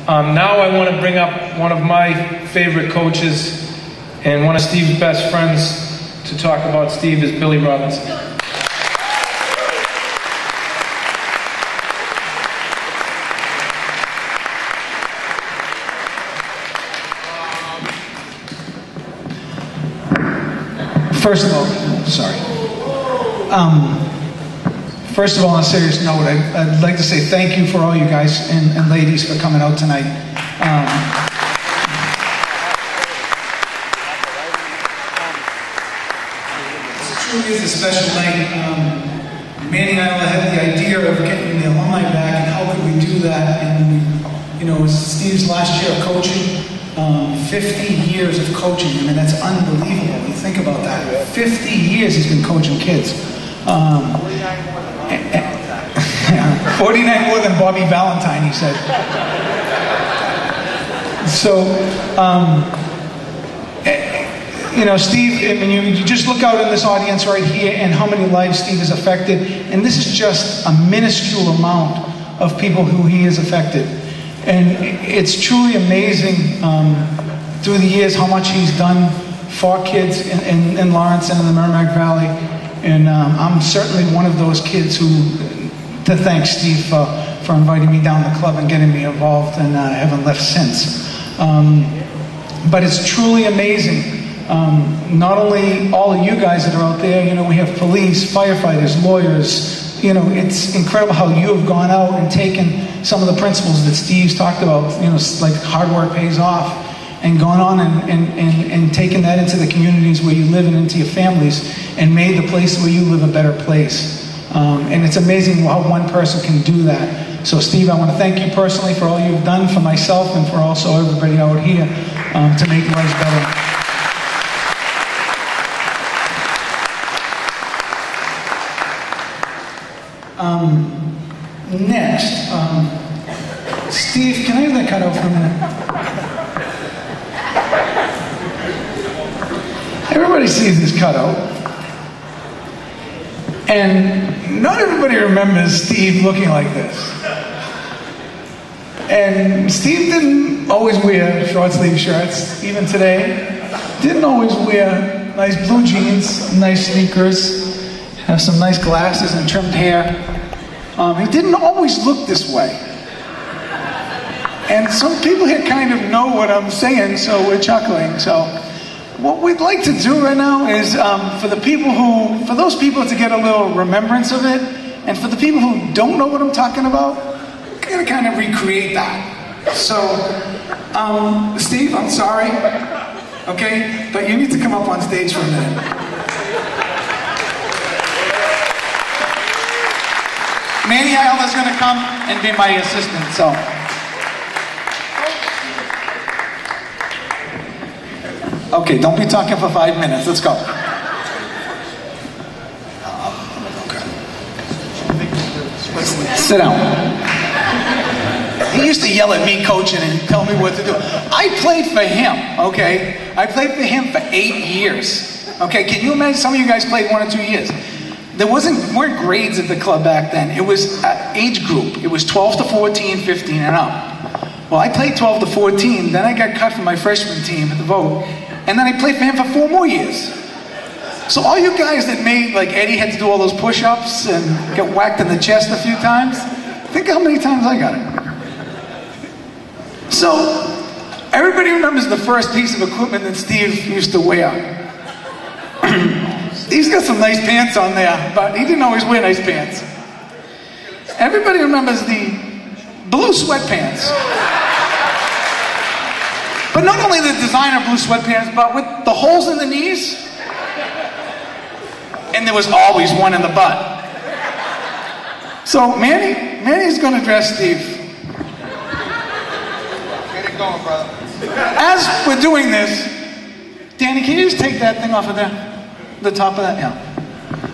Now I want to bring up one of my favorite coaches and one of Steve's best friends to talk about Steve is Billy Robinson. First of all, first of all, on a serious note, I'd like to say thank you for all you guys and ladies for coming out tonight. It truly is a special night. Manny and I had the idea of getting the alumni back, and how could we do that? And you know, it was Steve's last year of coaching. 50 years of coaching. I mean, that's unbelievable. You think about that. 50 years he's been coaching kids. 49 more than Bobby Valentine, he said. So, you know, Steve, I mean, you just look out in this audience right here and how many lives Steve has affected. And this is just a minuscule amount of people who he has affected. And it's truly amazing through the years how much he's done for kids in Lawrence and in the Merrimack Valley. And I'm certainly one of those kids to thank Steve for inviting me down the club and getting me involved, and I haven't left since. But it's truly amazing. Not only all of you guys that are out there, you know, we have police, firefighters, lawyers. You know, it's incredible how you have gone out and taken some of the principles that Steve's talked about, you know, like hard work pays off, and gone on and taken that into the communities where you live and into your families, and made the place where you live a better place. And it's amazing how one person can do that. So Steve, I want to thank you personally for all you've done for myself and for also everybody out here to make lives better. Next, Steve, can I have that cut out for a minute? Everybody sees this cutout, and not everybody remembers Steve looking like this. And Steve didn't always wear short sleeve shirts, even today. Didn't always wear nice blue jeans, nice sneakers, have some nice glasses and trimmed hair. He didn't always look this way. And some people here kind of know what I'm saying, so we're chuckling. So what we'd like to do right now is for those people to get a little remembrance of it, and for the people who don't know what I'm talking about, we're going to kind of recreate that. So, Steve, I'm sorry, okay, but you need to come up on stage for a minute. Manny Isle is going to come and be my assistant, so. Okay, don't be talking for 5 minutes. Let's go. Sit down. He used to yell at me coaching and tell me what to do. I played for him, okay? I played for him for 8 years. Okay, can you imagine some of you guys played 1 or 2 years? There weren't grades at the club back then. It was age group. It was 12 to 14, 15 and up. Well, I played 12 to 14, then I got cut from my freshman team at the vote, and then I played for him for 4 more years. So all you guys that made, like Eddie had to do all those push-ups and get whacked in the chest a few times, think how many times I got it. So, everybody remembers the first piece of equipment that Steve used to wear. He's got some nice pants on there, but he didn't always wear nice pants. Everybody remembers the blue sweatpants. But not only the designer blue sweatpants, but with the holes in the knees. And there was always one in the butt. So Manny's going to dress Steve. Get it going, brother. As we're doing this, Danny, can you just take that thing off of there? The top of that, yeah.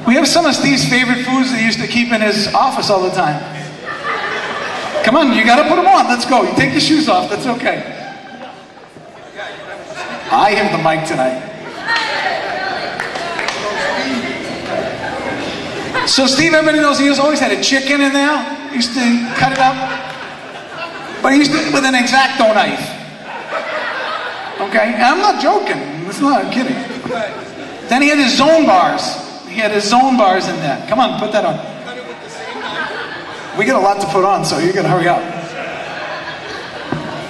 We have some of Steve's favorite foods that he used to keep in his office all the time. Come on, you got to put them on. Let's go. You take your shoes off. That's okay. I have the mic tonight. So Steve, everybody knows he always had a chicken in there. He used to cut it up. But he used to, with an X-Acto knife. Okay? And I'm not joking. It's not, I'm kidding. Then he had his zone bars. He had his zone bars in there. Come on, put that on. We got a lot to put on, so you gotta hurry up.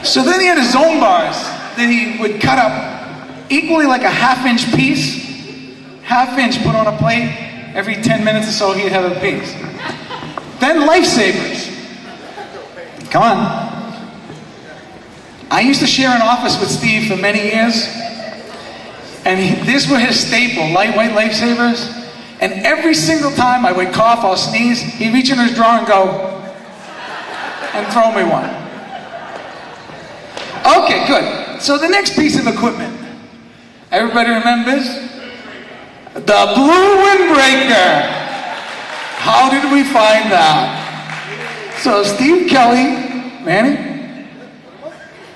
So then he had his zone bars that he would cut up equally like a half-inch piece. Half-inch, put on a plate. Every 10 minutes or so, he'd have a piece. Then lifesavers. Come on. I used to share an office with Steve for many years, and this was his staple, lightweight lifesavers. And every single time I would cough or sneeze, he'd reach in his drawer and go, and throw me one. Okay, good. So the next piece of equipment. Everybody remembers? The blue windbreaker. How did we find that? So Steve Kelley, Manny,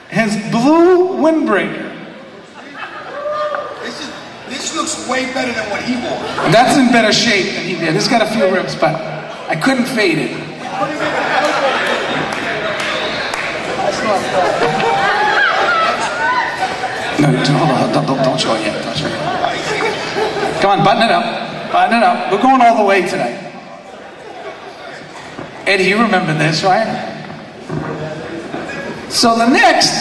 his blue windbreaker. This looks way better than what he wore. That's in better shape than he did. It's got a few rips, but I couldn't fade it. No, hold on, don't show it yet. Don't show it yet. Come on, button it up. Button it up. We're going all the way today. Eddie, you remember this, right? So the next,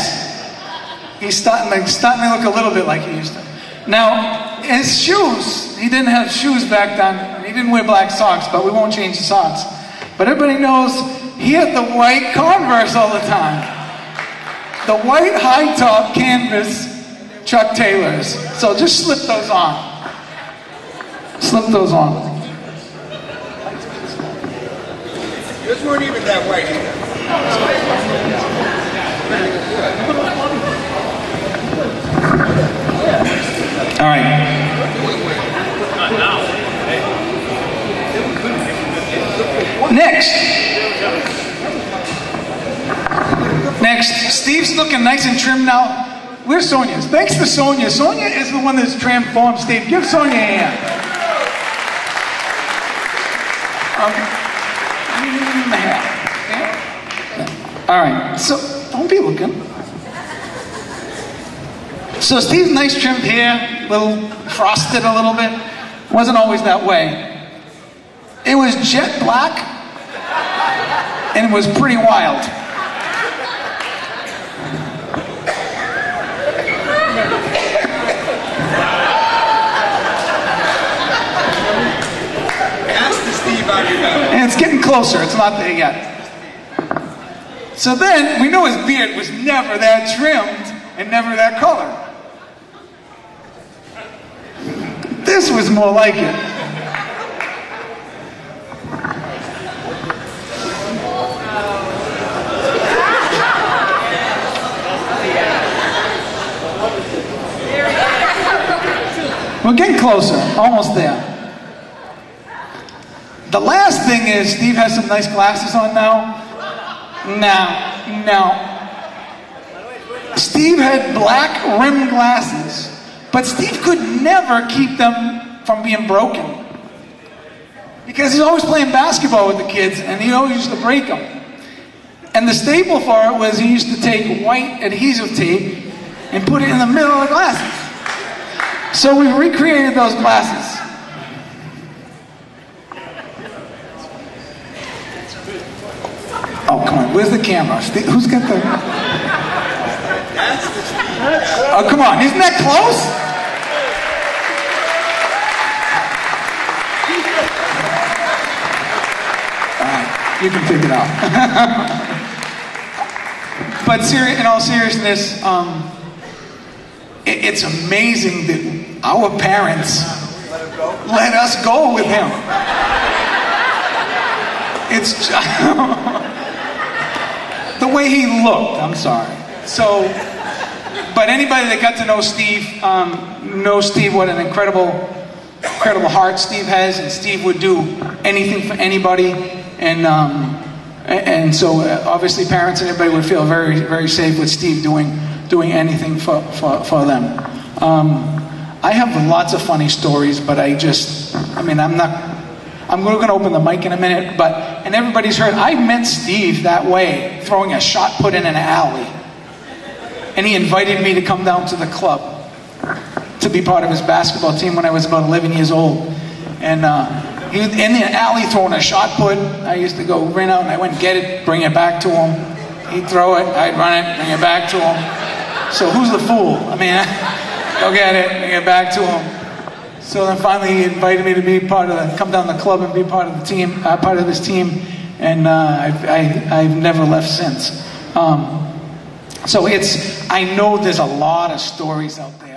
he's starting to look a little bit like he used to. Now, his shoes, he didn't have shoes back then. He didn't wear black socks, but we won't change the socks. But everybody knows he had the white Converse all the time. The white high-top canvas Chuck Taylors. So just slip those on. Slip those on. Those weren't even that white All right. Next, Steve's looking nice and trim now. Where's Sonia's? Thanks to Sonia. Sonia is the one that's transformed Steve. Give Sonia a hand. All right. So don't be looking. So Steve's nice trimmed hair, little frosted a little bit. Wasn't always that way. It was jet black, and it was pretty wild. Ask the Steve how you got it. And it's getting closer. It's not there yet. So then, we know his beard was never that trimmed and never that color. This was more like it. We're getting closer, almost there. The last thing is, Steve has some nice glasses on now. Now. Steve had black rimmed glasses, but Steve could never keep them from being broken. Because he's always playing basketball with the kids, and he always used to break them. And the staple for it was he used to take white adhesive tape and put it in the middle of the glasses. So we recreated those glasses. Oh, come on. Where's the camera? Steve, who's got the... Oh, come on. Isn't that close? All right. You can pick it out. But in all seriousness, it's amazing that our parents let us go with him. It's the way he looked. I'm sorry. So, but anybody that got to know Steve knows Steve, what an incredible heart Steve has, and Steve would do anything for anybody, and so obviously parents and everybody would feel very, very safe with Steve doing anything for them. I have lots of funny stories, but I'm I'm going to open the mic in a minute, and everybody's heard, I met Steve that way, throwing a shot put in an alley. And he invited me to come down to the club to be part of his basketball team when I was about 11 years old. And he was in the alley throwing a shot put. I used to go run out and I went and get it, bring it back to him. He'd throw it, I'd run it, bring it back to him. So who's the fool? I mean, go get it, bring it back to him. So then finally he invited me to be come down the club and be part of the team, part of his team, and I've never left since. So I know there's a lot of stories out there.